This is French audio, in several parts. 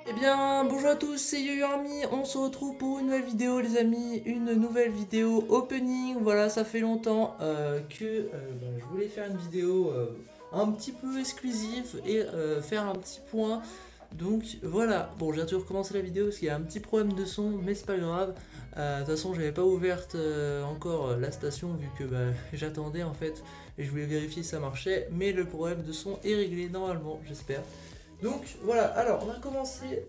Eh bien, bonjour à tous, c'est YoYoArmy, on se retrouve pour une nouvelle vidéo les amis, une nouvelle vidéo opening. Voilà, ça fait longtemps que je voulais faire une vidéo un petit peu exclusive et faire un petit point. Donc voilà, bon j'ai dû recommencer la vidéo parce qu'il y a un petit problème de son, mais c'est pas grave. De toute façon, j'avais pas ouverte encore la station vu que j'attendais en fait et je voulais vérifier si ça marchait, mais le problème de son est réglé normalement, j'espère. Donc voilà, alors on va commencer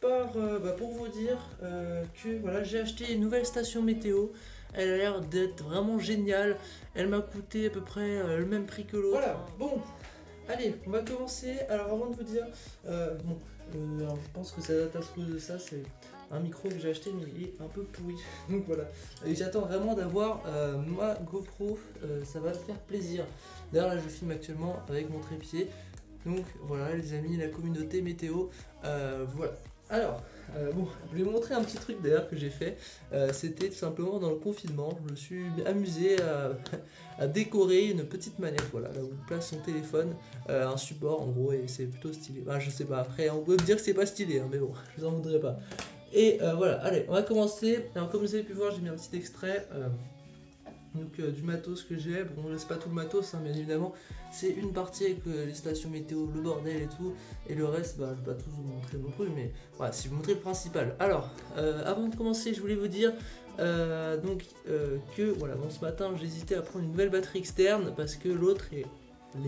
pour vous dire que voilà, j'ai acheté une nouvelle station météo. Elle a l'air d'être vraiment géniale. Elle m'a coûté à peu près le même prix que l'autre. Voilà, bon, allez, on va commencer. Alors avant de vous dire, alors, je pense que ça date à cause de ça, c'est un micro que j'ai acheté mais il est un peu pourri. Donc voilà, et j'attends vraiment d'avoir ma GoPro, ça va me faire plaisir. D'ailleurs là je filme actuellement avec mon trépied. Donc voilà les amis, la communauté météo, voilà. Alors, bon, je vais vous montrer un petit truc d'ailleurs que j'ai fait. C'était tout simplement dans le confinement, je me suis amusé à décorer une petite manette, voilà, là où on place son téléphone, un support en gros, et c'est plutôt stylé. Bah, je sais pas, après on peut me dire que c'est pas stylé, hein, mais bon, je vous en voudrais pas. Et voilà, allez, on va commencer. Alors comme vous avez pu voir, j'ai mis un petit extrait. Du matos que j'ai, bon c'est pas tout le matos hein, bien évidemment, c'est une partie avec les stations météo, le bordel et tout, et le reste je vais pas tout vous montrer non plus, mais voilà, si je vous montrer le principal. Alors, avant de commencer, je voulais vous dire que voilà, bon ce matin j'hésitais à prendre une nouvelle batterie externe parce que l'autre est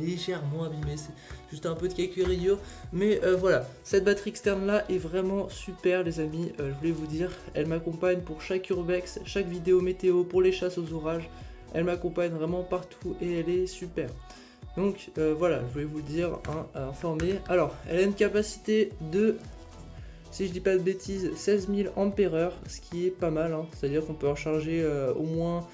légèrement abîmée, c'est juste un peu de quelques rayures, mais voilà, cette batterie externe là est vraiment super les amis. Je voulais vous dire, elle m'accompagne pour chaque urbex, chaque vidéo météo, pour les chasses aux orages, elle m'accompagne vraiment partout et elle est super. Donc voilà, je voulais vous le dire, hein, informer. Alors, elle a une capacité de, si je dis pas de bêtises, 16 000 ampères, ce qui est pas mal, hein. C'est-à-dire qu'on peut recharger au moins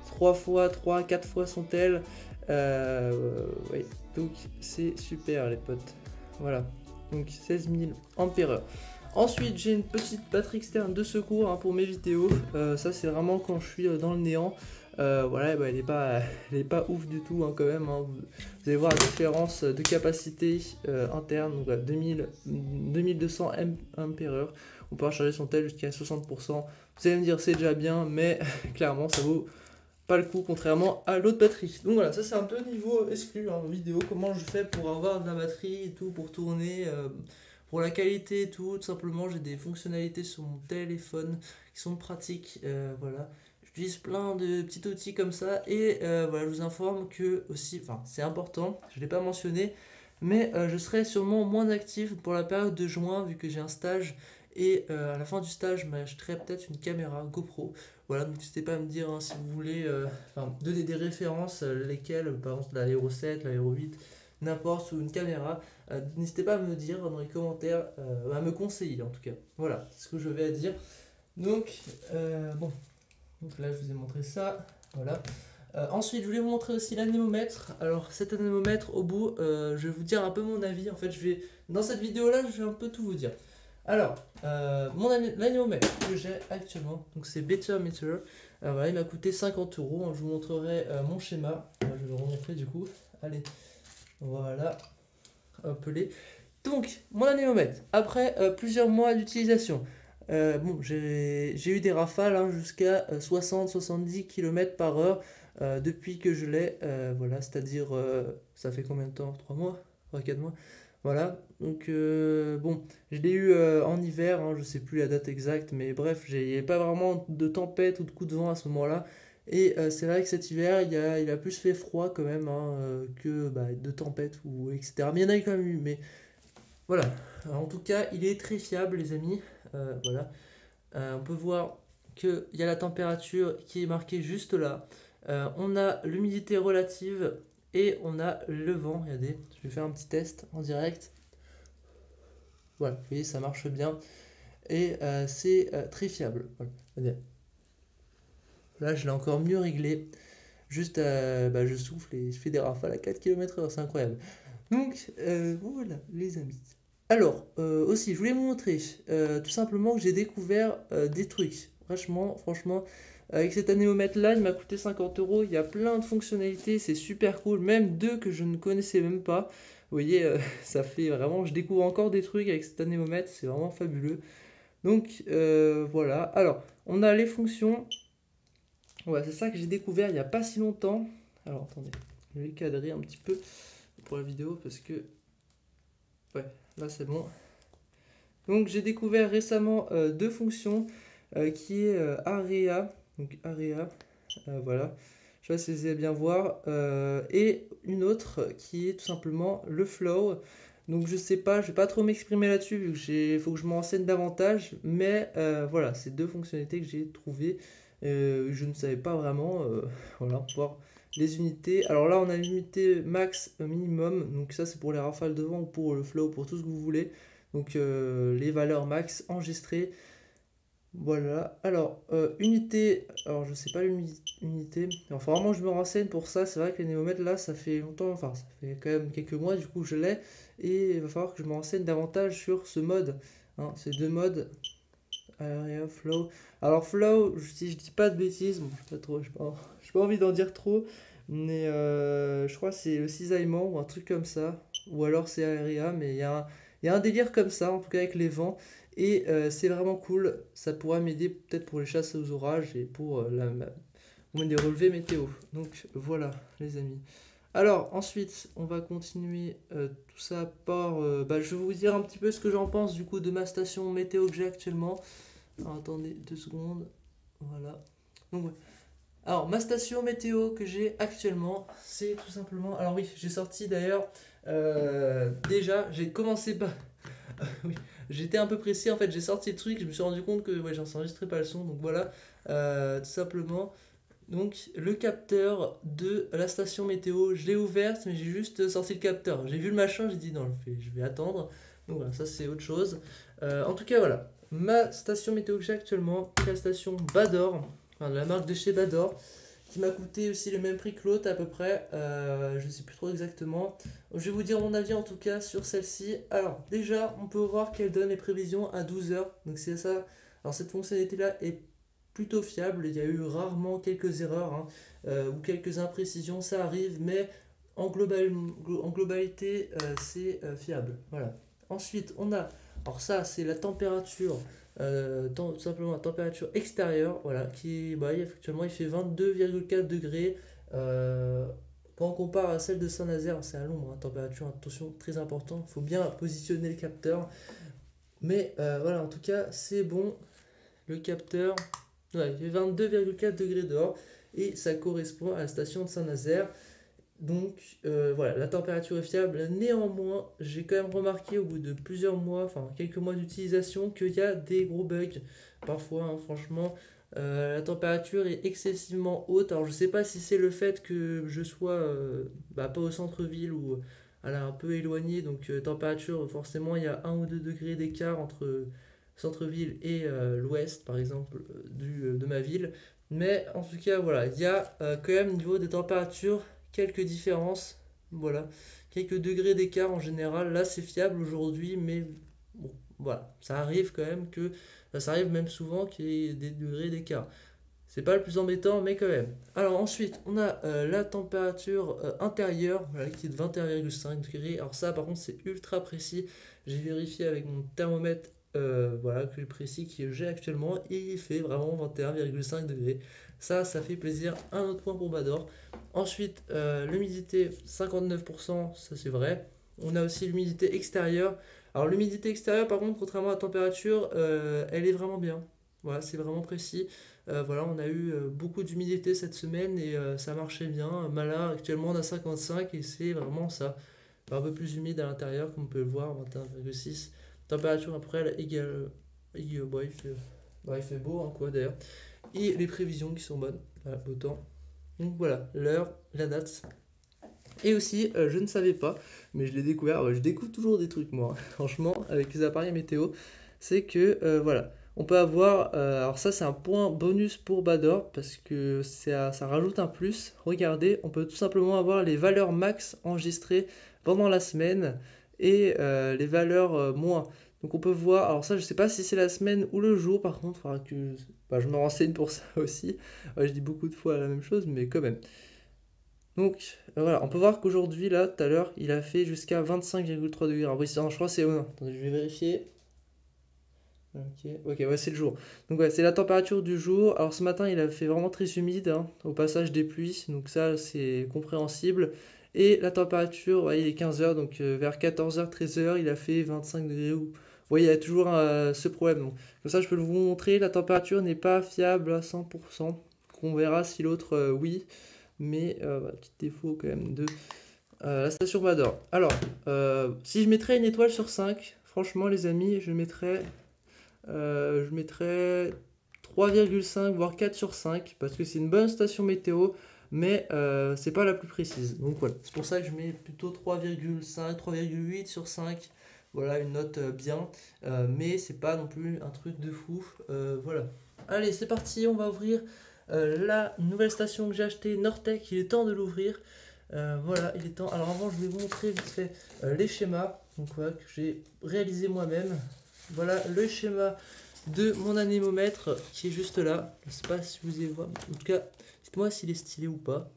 3 fois, 3, 4 fois son tel. Oui, donc c'est super les potes. Voilà, donc 16 000 ampères. Ensuite, j'ai une petite batterie externe de secours hein, pour mes vidéos. Ça, c'est vraiment quand je suis dans le néant. Voilà, elle est pas ouf du tout hein, quand même. Hein. Vous allez voir la différence de capacité interne. Donc, 2200 ampères. On peut recharger son tel jusqu'à 60%. Vous allez me dire c'est déjà bien, mais clairement ça vaut pas le coup contrairement à l'autre batterie. Donc voilà, ça c'est un peu niveau exclu hein, vidéo, comment je fais pour avoir de la batterie et tout, pour tourner, pour la qualité et tout simplement j'ai des fonctionnalités sur mon téléphone qui sont pratiques, voilà. J'utilise plein de petits outils comme ça et voilà, je vous informe que aussi, enfin c'est important, je ne l'ai pas mentionné, mais je serai sûrement moins actif pour la période de juin vu que j'ai un stage et à la fin du stage, je m'achèterai peut-être une caméra GoPro. Voilà, donc n'hésitez pas à me dire hein, si vous voulez donner des références, lesquelles, par exemple la Hero 7, la Hero 8, n'importe, ou une caméra. N'hésitez pas à me dire dans les commentaires, à me conseiller en tout cas. Voilà, c'est ce que je vais à dire. Donc, bon, donc là je vous ai montré ça. Voilà. Ensuite, je voulais vous montrer aussi l'anémomètre. Alors, cet anémomètre, au bout, je vais vous dire un peu mon avis. En fait, dans cette vidéo-là, je vais un peu tout vous dire. Alors, l'anémomètre que j'ai actuellement, donc c'est Better Meter. Voilà, il m'a coûté 50 euros. Je vous montrerai mon schéma. Je vais vous remontrer du coup. Allez, voilà, hop les. Donc, mon anémomètre, après plusieurs mois d'utilisation, bon, j'ai eu des rafales hein, jusqu'à 60-70 km par heure depuis que je l'ai. Voilà, c'est-à-dire, ça fait combien de temps? 3 mois? 3-4 mois? Voilà, donc bon, je l'ai eu en hiver, hein, je sais plus la date exacte, mais bref, il n'y avait pas vraiment de tempête ou de coup de vent à ce moment-là. Et c'est vrai que cet hiver, il a plus fait froid quand même hein, que de tempête ou etc. Mais il y en a eu quand même eu, mais voilà. Alors, en tout cas, il est très fiable, les amis. Voilà. On peut voir qu'il y a la température qui est marquée juste là. On a l'humidité relative et on a le vent. Regardez, je vais faire un petit test en direct. Voilà, vous voyez, ça marche bien. Et c'est très fiable. Voilà. Regardez. Là, je l'ai encore mieux réglé. Juste, je souffle et je fais des rafales à 4 km/h. C'est incroyable. Donc, voilà, les amis. Alors, aussi, je voulais vous montrer tout simplement que j'ai découvert des trucs. Franchement, avec cet anémomètre-là, il m'a coûté 50 euros. Il y a plein de fonctionnalités, c'est super cool. Même deux que je ne connaissais même pas. voyez, ça fait vraiment, je découvre encore des trucs avec cet anémomètre, c'est vraiment fabuleux. Donc voilà, alors on a les fonctions, ouais, c'est ça que j'ai découvert il n'y a pas si longtemps. Alors attendez, je vais cadrer un petit peu pour la vidéo parce que, ouais, là c'est bon. Donc j'ai découvert récemment deux fonctions qui est area, donc area, voilà, je sais pas si vous allez bien voir, et une autre qui est tout simplement le flow. Donc je sais pas, je vais pas trop m'exprimer là-dessus vu que faut que je m'en renseigne davantage, mais voilà, c'est deux fonctionnalités que j'ai trouvées, je ne savais pas vraiment, voilà, pour voir les unités. Alors là on a l'unité max minimum, donc ça c'est pour les rafales de vent ou pour le flow, pour tout ce que vous voulez. Donc les valeurs max enregistrées. Voilà. Alors, unité. Alors, je sais pas l'unité. Il faut vraiment que je me renseigne pour ça. C'est vrai que les néomètres là, ça fait longtemps. Enfin, ça fait quand même quelques mois. Du coup, je l'ai. Et il va falloir que je me renseigne davantage sur ce mode. Hein, ces deux modes. Area, flow. Alors, flow, si je dis pas de bêtises, bon, je sais pas trop. J'ai pas envie d'en dire trop. Mais je crois que c'est le cisaillement ou un truc comme ça. Ou alors c'est area. Mais il y a un délire comme ça, en tout cas avec les vents. Et c'est vraiment cool. Ça pourra m'aider peut-être pour les chasses aux orages et pour des relevés météo. Donc voilà, les amis. Alors ensuite, on va continuer tout ça par... je vais vous dire un petit peu ce que j'en pense du coup de ma station météo que j'ai actuellement. Alors attendez 2 secondes. Voilà. Donc, ouais. Alors, ma station météo que j'ai actuellement, c'est tout simplement. Alors, oui, j'ai sorti d'ailleurs. Déjà, j'ai commencé par. Oui, j'étais un peu pressé en fait. J'ai sorti le truc. Je me suis rendu compte que ouais, j'enregistrais pas le son. Donc, voilà. Tout simplement. Donc, le capteur de la station météo, je l'ai ouverte, mais j'ai juste sorti le capteur. J'ai vu le machin, j'ai dit non, je vais attendre. Donc, voilà, ça c'est autre chose. En tout cas, voilà. Ma station météo que j'ai actuellement, c'est la station Bador, enfin, de la marque de chez Bador, qui m'a coûté aussi le même prix que l'autre à peu près. Je ne sais plus trop exactement. Je vais vous dire mon avis en tout cas sur celle-ci. Alors, déjà, on peut voir qu'elle donne les prévisions à 12 heures. Donc, c'est ça. Alors, cette fonctionnalité-là est plutôt fiable. Il y a eu rarement quelques erreurs hein, ou quelques imprécisions, ça arrive, mais en globalité, c'est fiable. Voilà. Ensuite, on a, alors ça, c'est la température, tout simplement la température extérieure, voilà, qui, actuellement, il fait 22,4 degrés. Quand on compare à celle de Saint-Nazaire, c'est à l'ombre, hein, température, attention, très important. Il faut bien positionner le capteur. Mais voilà, en tout cas, c'est bon. Le capteur, ouais, il fait 22,4 degrés dehors et ça correspond à la station de Saint-Nazaire. Donc voilà, la température est fiable. Néanmoins, j'ai quand même remarqué au bout de plusieurs mois, enfin quelques mois d'utilisation, qu'il y a des gros bugs. Parfois, hein, franchement, la température est excessivement haute. Alors je sais pas si c'est le fait que je sois pas au centre-ville ou un peu éloigné. Donc température, forcément, il y a 1 ou 2 degrés d'écart entre centre-ville et l'ouest, par exemple, de ma ville. Mais en tout cas, voilà, il y a quand même au niveau des températures quelques différences, voilà, quelques degrés d'écart en général. Là, c'est fiable aujourd'hui, mais bon, voilà, ça arrive quand même que, ça arrive même souvent qu'il y ait des degrés d'écart. C'est pas le plus embêtant, mais quand même. Alors ensuite, on a la température intérieure, voilà, qui est de 21,5 degrés. Alors ça, par contre, c'est ultra précis. J'ai vérifié avec mon thermomètre, voilà, plus précis que j'ai actuellement, et il fait vraiment 21,5 degrés. Ça fait plaisir. Un autre point pour Bador. Ensuite, l'humidité 59%, ça c'est vrai. On a aussi l'humidité extérieure. Alors l'humidité extérieure, par contre, contrairement à la température, elle est vraiment bien. Voilà, c'est vraiment précis. Voilà, on a eu beaucoup d'humidité cette semaine et ça marchait bien. Là, actuellement, on a 55 et c'est vraiment ça. Un peu plus humide à l'intérieur, comme on peut le voir, 21,6. Température après, elle égale. Il fait beau, hein, quoi, d'ailleurs. Et les prévisions qui sont bonnes. Voilà, autant. Donc voilà, l'heure, la date. Et aussi, je ne savais pas, mais je l'ai découvert. Je découvre toujours des trucs, moi, franchement, avec les appareils météo. C'est que, voilà, on peut avoir. Alors, ça, c'est un point bonus pour Bador, parce que ça rajoute un plus. Regardez, on peut tout simplement avoir les valeurs max enregistrées pendant la semaine et les valeurs moins. Donc, on peut voir. Alors, ça, je sais pas si c'est la semaine ou le jour, par contre, il faudra que je me renseigne pour ça aussi. Je dis beaucoup de fois la même chose, mais quand même. Donc voilà, on peut voir qu'aujourd'hui, là, tout à l'heure, il a fait jusqu'à 25,3 degrés. Alors oui, je crois que c'est... non, attendez, je vais vérifier. Ok, ouais, c'est le jour. Donc ouais, c'est la température du jour. Alors ce matin, il a fait vraiment très humide, hein, au passage des pluies, donc ça, c'est compréhensible. Et la température, ouais, il est 15 heures, donc vers 14 h 13 h il a fait 25 degrés. Vous voyez, il y a toujours ce problème. Donc, comme ça, je peux vous montrer, la température n'est pas fiable à 100%. On verra si l'autre, oui. Mais, voilà, petit défaut quand même de la station Vador. Alors, si je mettrais une étoile sur 5, franchement, les amis, je mettrais 3,5 voire 4 sur 5 parce que c'est une bonne station météo, mais c'est pas la plus précise. Donc voilà, c'est pour ça que je mets plutôt 3,5, 3,8 sur 5. Voilà, une note bien, mais c'est pas non plus un truc de fou. Voilà. Allez, c'est parti, on va ouvrir la nouvelle station que j'ai achetée, Nortec. Il est temps de l'ouvrir. Voilà, il est temps. Alors avant, je vais vous montrer vite fait les schémas donc, voilà, que j'ai réalisé moi-même. Voilà le schéma de mon anémomètre qui est juste là. Je ne sais pas si vous y voyez. En tout cas, dites-moi s'il est stylé ou pas.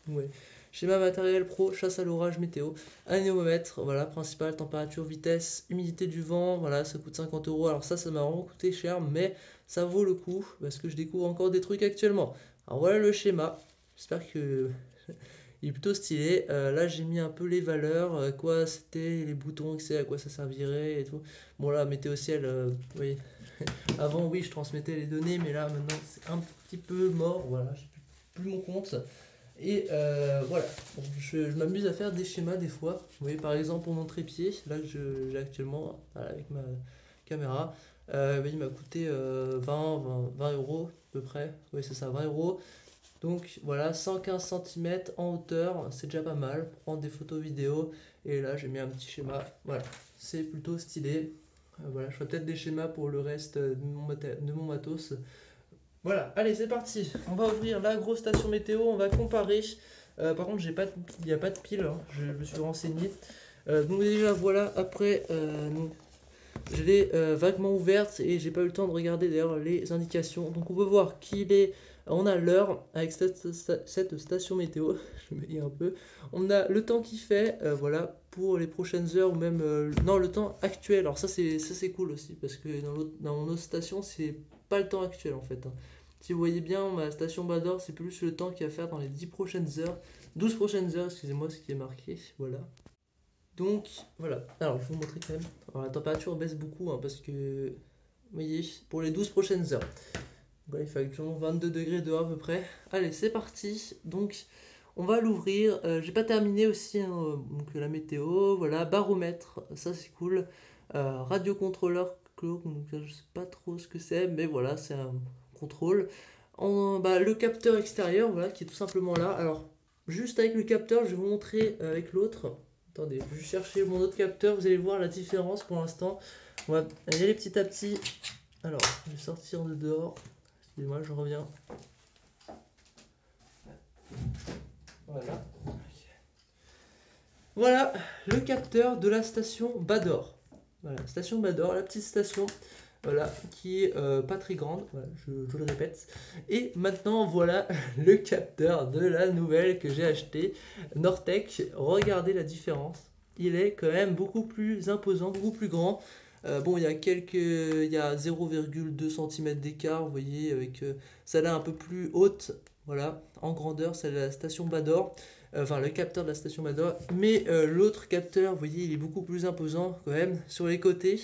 Ouais. Schéma matériel pro, chasse à l'orage, météo. Anémomètre, voilà, principal, température, vitesse, humidité du vent. Voilà, ça coûte 50 euros. Alors ça m'a vraiment coûté cher, mais ça vaut le coup parce que je découvre encore des trucs actuellement. Alors voilà le schéma. J'espère que il est plutôt stylé. Là, j'ai mis un peu les valeurs, quoi c'était, les boutons, etc., à quoi ça servirait et tout. Bon, là, météo ciel, oui. Avant, oui, je transmettais les données, mais là, maintenant, c'est un petit peu mort. Voilà, j'ai plus mon compte. Et voilà, bon, je m'amuse à faire des schémas des fois. Vous voyez, par exemple, pour mon trépied, là, que j'ai actuellement voilà, avec ma caméra, il m'a coûté 20 euros à peu près. Oui, c'est ça, 20 euros. Donc voilà, 115 cm en hauteur, c'est déjà pas mal pour prendre des photos vidéo. Et là, j'ai mis un petit schéma. Voilà, c'est plutôt stylé. Voilà, je ferai peut-être des schémas pour le reste de mon matos. Voilà, allez, c'est parti. On va ouvrir la grosse station météo, on va comparer. Par contre, il n'y a pas de pile, hein, je me suis renseigné. Donc déjà, voilà, après, je l'ai vaguement ouverte et j'ai pas eu le temps de regarder d'ailleurs les indications. Donc on peut voir qu'il est. On a l'heure avec cette station météo, je me lis un peu. On a le temps qu'il fait, voilà, pour les prochaines heures ou même non le temps actuel. Alors ça c'est cool aussi parce que dans mon autre station c'est pas le temps actuel en fait, hein. Si vous voyez bien ma station Bador c'est plus le temps qu'il y a à faire dans les 10 prochaines heures, 12 prochaines heures, excusez-moi ce qui est marqué, voilà. Donc voilà, alors je vais vous montrer quand même. Alors, la température baisse beaucoup hein, parce que, vous voyez, pour les 12 prochaines heures. Donc, il fait actuellement 22 degrés dehors à peu près. Allez, c'est parti. Donc on va l'ouvrir. J'ai pas terminé aussi hein, donc, la météo. Voilà, baromètre, ça c'est cool. Radiocontrôleur, donc je sais pas trop ce que c'est, mais voilà, c'est un contrôle. Le capteur extérieur, voilà, qui est tout simplement là. Alors, juste avec le capteur, je vais vous montrer avec l'autre. Attendez, je vais chercher mon autre capteur, vous allez voir la différence pour l'instant. On va y aller petit à petit. Alors, je vais sortir de dehors. Excusez-moi, je reviens. Voilà. Voilà le capteur de la station Bador. Voilà, station Bador, la petite station. Voilà, qui est pas très grande, voilà, je le répète. Et maintenant, voilà le capteur de la nouvelle que j'ai acheté, Nortec. Regardez la différence. Il est quand même beaucoup plus imposant, beaucoup plus grand. Bon, il y a 0,2 cm d'écart, vous voyez, avec celle-là un peu plus haute, voilà, en grandeur, c'est la station Bador. Enfin, le capteur de la station Bador. Mais l'autre capteur, vous voyez, il est beaucoup plus imposant quand même sur les côtés.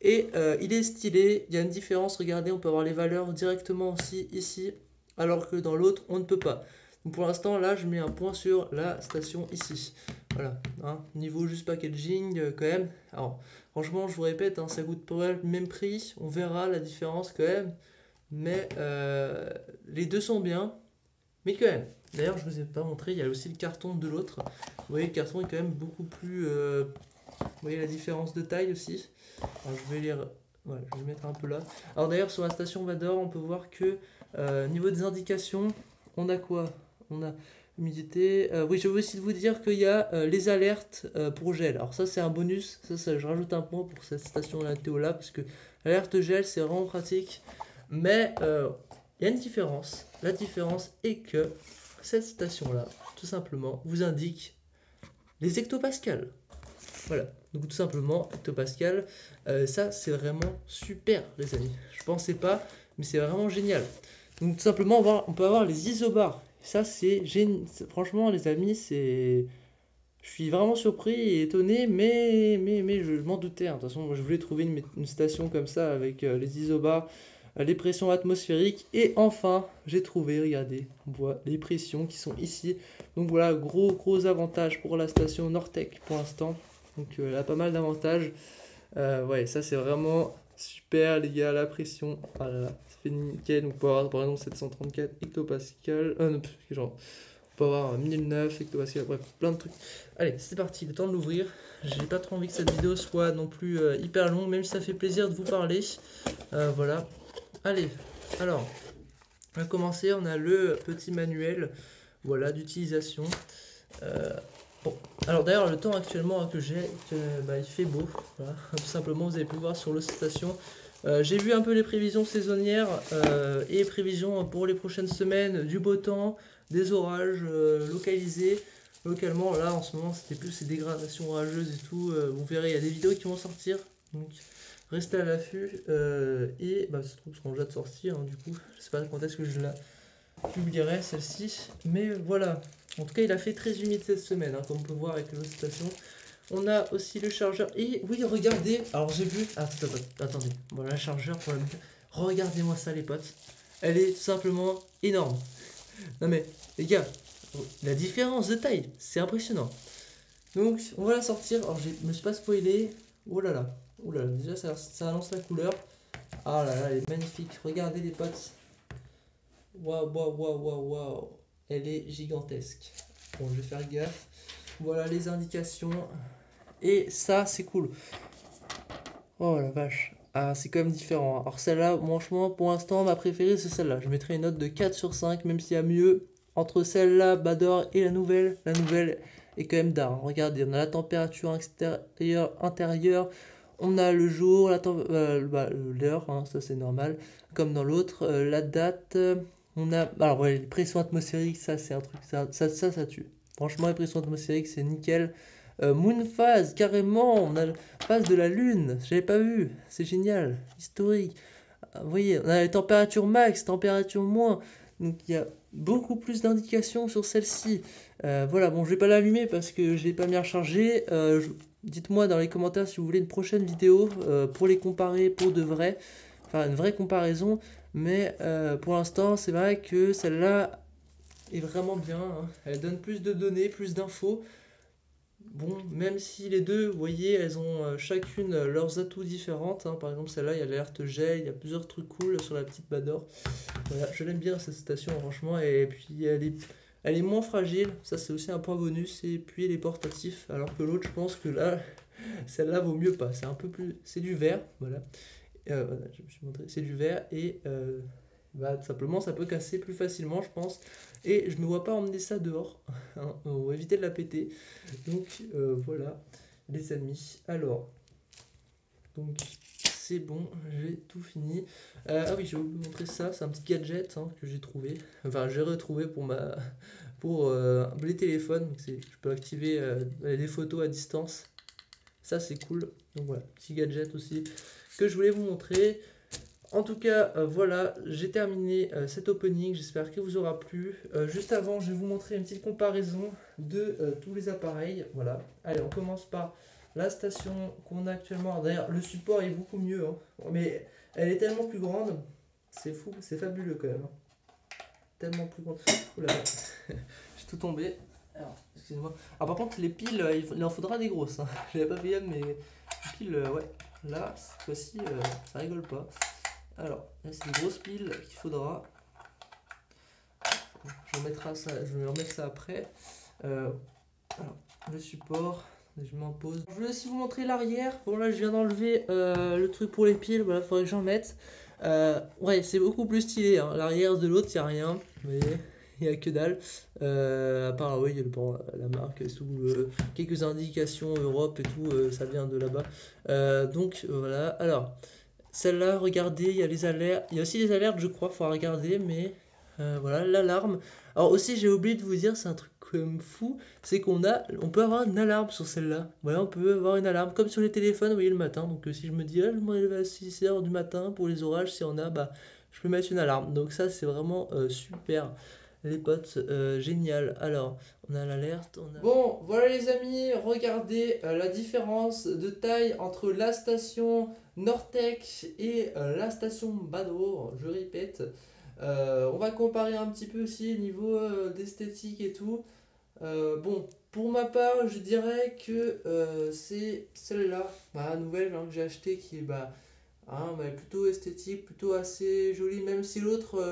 Et il est stylé, il y a une différence, regardez, on peut avoir les valeurs directement aussi ici, alors que dans l'autre, on ne peut pas. Donc pour l'instant, là, je mets un point sur la station ici. Voilà, hein, niveau juste packaging, quand même. Alors, franchement, je vous répète, hein, ça coûte pas le même prix, on verra la différence quand même. Mais les deux sont bien, mais quand même. D'ailleurs, je ne vous ai pas montré, il y a aussi le carton de l'autre. Vous voyez, le carton est quand même beaucoup plus... vous voyez la différence de taille aussi. Alors, ouais, je vais mettre un peu là. Alors d'ailleurs, sur la station Vador, on peut voir que niveau des indications, on a quoi? On a humidité. Oui, je veux aussi vous dire qu'il y a les alertes pour gel. Alors ça, c'est un bonus. Ça, je rajoute un point pour cette station météo là parce que l'alerte gel, c'est vraiment pratique. Mais il y a une différence. La différence est que cette station là, tout tout simplement, vous indique les hectopascales. Voilà, donc tout simplement, hectopascal, ça c'est vraiment super les amis. Je pensais pas, mais c'est vraiment génial. Donc tout simplement, on peut avoir les isobars. Ça c'est génial. Franchement les amis, c'est... Je suis vraiment surpris et étonné, mais je m'en doutais, hein. De toute façon, moi, je voulais trouver une station comme ça avec les isobars, les pressions atmosphériques. Et enfin, j'ai trouvé, regardez, on voit les pressions qui sont ici. Donc voilà, gros avantage pour la station Nortec pour l'instant. Donc elle a pas mal d'avantages. Ouais, ça c'est vraiment super les gars, la pression. Ah là là, ça fait nickel. Donc on peut avoir par exemple 734 hectopascal. Non, genre, on peut avoir 1009 hectopascal, bref, plein de trucs. Allez, c'est parti, le temps de l'ouvrir. J'ai pas trop envie que cette vidéo soit non plus hyper longue, même si ça fait plaisir de vous parler. Voilà. Allez, alors, on va commencer. On a le petit manuel, voilà, d'utilisation. Bon, alors d'ailleurs, le temps actuellement que j'ai, il fait beau. Voilà. Tout simplement, vous avez pu voir sur le station. J'ai vu un peu les prévisions saisonnières et prévisions pour les prochaines semaines, du beau temps, des orages localisés. Localement, là en ce moment, c'était plus ces dégradations orageuses et tout. Vous verrez, il y a des vidéos qui vont sortir. Donc, restez à l'affût. Et ça se trouve, seront déjà de sortie. Hein, du coup, je sais pas quand est-ce que je la publierai celle-ci. Mais voilà. En tout cas, il a fait très humide cette semaine, hein, comme on peut voir avec l'autre station. On a aussi le chargeur. Et oui, regardez. Alors, j'ai vu. Attendez. Voilà, le chargeur pour la. Regardez-moi ça, les potes. Elle est tout simplement énorme. Non, mais, les gars, la différence de taille, c'est impressionnant. Donc, on va la sortir. Alors, je me suis pas spoilé. Oh là là. Oh là là. Déjà, ça annonce la couleur. Ah là là, elle est magnifique. Regardez, les potes. Waouh. Elle est gigantesque. Bon, je vais faire gaffe. Voilà les indications. Et ça, c'est cool. Oh la vache. Ah, c'est quand même différent, hein. Alors celle-là, franchement, pour l'instant, ma préférée, c'est celle-là. Je mettrai une note de 4 sur 5, même s'il y a mieux. Entre celle-là, Bador, et la nouvelle est quand même d'art, hein. Regardez, on a la température extérieure, intérieure. On a le jour, l'heure, hein, ça c'est normal. Comme dans l'autre, la date. On a. Alors, ouais, les pressions atmosphériques, ça c'est un truc. Ça tue. Franchement, les pressions atmosphériques, c'est nickel. Moon phase, carrément, on a la phase de la lune, j'avais pas vu, c'est génial, historique. Vous voyez, on a les températures max, température moins, donc il y a beaucoup plus d'indications sur celle-ci. Voilà, bon, je vais pas l'allumer parce que je l'ai pas bien rechargé. Dites-moi dans les commentaires si vous voulez une prochaine vidéo pour les comparer pour de vrai, enfin une vraie comparaison, mais pour l'instant, c'est vrai que celle-là est vraiment bien, hein. Elle donne plus de données, plus d'infos. Bon, même si les deux, vous voyez, elles ont chacune leurs atouts différentes, hein. Par exemple, celle-là, il y a l'alerte gel, il y a plusieurs trucs cool sur la petite Bador. Voilà, je l'aime bien cette station, franchement. Et puis, elle est moins fragile, ça c'est aussi un point bonus. Et puis, elle est portatif, alors que l'autre, je pense que là, celle-là vaut mieux pas. C'est un peu plus. C'est du verre, voilà. Voilà, je me suis montré, c'est du verre et tout simplement ça peut casser plus facilement, je pense. Et je me vois pas emmener ça dehors, hein, on va éviter de la péter. Donc voilà les amis. Alors, donc c'est bon, j'ai tout fini. Ah oui, je vais vous montrer ça, c'est un petit gadget, hein, que j'ai trouvé. Enfin, j'ai retrouvé pour les téléphones. Donc, je peux activer les photos à distance. Ça c'est cool. Donc voilà, petit gadget aussi que je voulais vous montrer. En tout cas, voilà, j'ai terminé cet opening, j'espère qu'il vous aura plu. Juste avant, je vais vous montrer une petite comparaison de tous les appareils. Voilà, allez, on commence par la station qu'on a actuellement. D'ailleurs, le support est beaucoup mieux, hein. Mais elle est tellement plus grande, c'est fou, c'est fabuleux quand même, hein. Tellement plus grande. Oula, j'ai tout tombé. Alors, excusez-moi. Ah, par contre, les piles, il en faudra des grosses, hein. Je n'avais pas payé, mais les piles, ouais. Là, cette fois-ci, ça rigole pas. Alors, là, c'est des grosses piles qu'il faudra. Je vais remettre ça après. Alors, le support, je m'en pose. Je vais aussi vous montrer l'arrière. Bon, là, je viens d'enlever le truc pour les piles. Voilà, il faudrait que j'en mette. Ouais, c'est beaucoup plus stylé, hein. L'arrière de l'autre, il n'y a rien. Vous voyez, il n'y a que dalle. À part, oui, bon, la marque, sous quelques indications Europe et tout, ça vient de là-bas. Donc, voilà. Alors. Celle-là, regardez, il y a les alertes. Il y a aussi les alertes, je crois, il faut regarder, mais voilà, l'alarme. Alors aussi, j'ai oublié de vous dire, c'est un truc quand même fou, c'est on peut avoir une alarme sur celle-là. Voilà, on peut avoir une alarme, comme sur les téléphones, vous voyez, le matin. Donc si je me dis, ah, je me réveille à 6h du matin pour les orages, si on a, bah, je peux mettre une alarme. Donc ça, c'est vraiment super. Les potes, génial. Alors, on a l'alerte, Bon, voilà les amis, regardez la différence de taille entre la station Nortec et la station Badour, je répète. On va comparer un petit peu aussi au niveau d'esthétique et tout. Bon, pour ma part, je dirais que c'est celle-là, la nouvelle que j'ai achetée, qui est bah, plutôt esthétique, plutôt assez jolie, même si l'autre,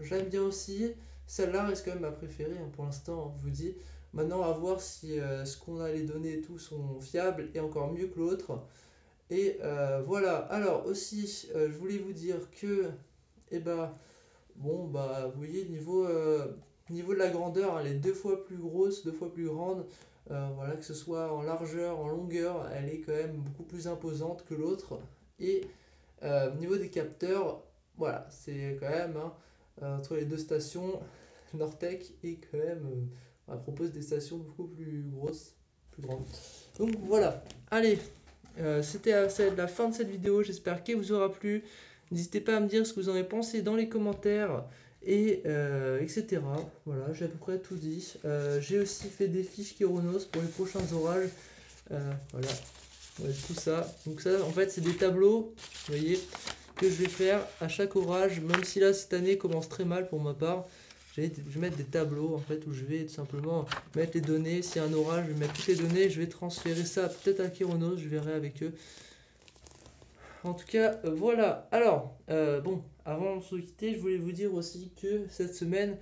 j'aime bien aussi. Celle-là reste quand même ma préférée pour l'instant, je vous dis. Maintenant, à voir si ce qu'on a les données et tout sont fiables et encore mieux que l'autre. Et voilà. Alors aussi, je voulais vous dire que, eh ben, bon, bah, vous voyez, niveau de la grandeur, elle est 2 fois plus grosse, 2 fois plus grande. Voilà, que ce soit en largeur, en longueur, elle est quand même beaucoup plus imposante que l'autre. Et au niveau des capteurs, voilà, c'est quand même entre les deux stations, Nortec est quand même propose des stations beaucoup plus grosses, plus grandes. Donc voilà, allez, c'est la fin de cette vidéo, j'espère qu'elle vous aura plu. N'hésitez pas à me dire ce que vous en avez pensé dans les commentaires, et etc. Voilà, j'ai à peu près tout dit. J'ai aussi fait des fiches Kéronos pour les prochains orages. Voilà, ouais, tout ça. Donc ça, en fait, c'est des tableaux, vous voyez, que je vais faire à chaque orage, même si là, cette année commence très mal pour ma part. Je vais mettre des tableaux, en fait, où je vais tout simplement mettre les données. S'il y a un orage, je vais mettre toutes les données, je vais transférer ça peut-être à Kéronos, je verrai avec eux. En tout cas, voilà. Alors, bon, avant de se quitter, je voulais vous dire aussi que cette semaine,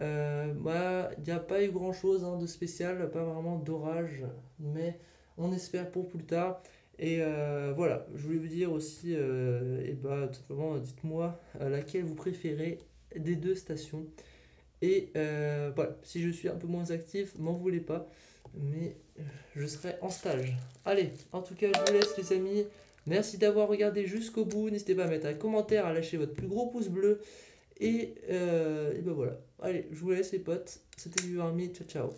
il n'y a pas eu grand-chose de spécial, pas vraiment d'orage, mais on espère pour plus tard. Et voilà, je voulais vous dire aussi, et bah, tout simplement, dites-moi laquelle vous préférez des deux stations. Et voilà, si je suis un peu moins actif, m'en voulez pas, mais je serai en stage. Allez, en tout cas, je vous laisse les amis. Merci d'avoir regardé jusqu'au bout. N'hésitez pas à mettre un commentaire, à lâcher votre plus gros pouce bleu. Et ben voilà. Allez, je vous laisse les potes. C'était du Army. Ciao, ciao.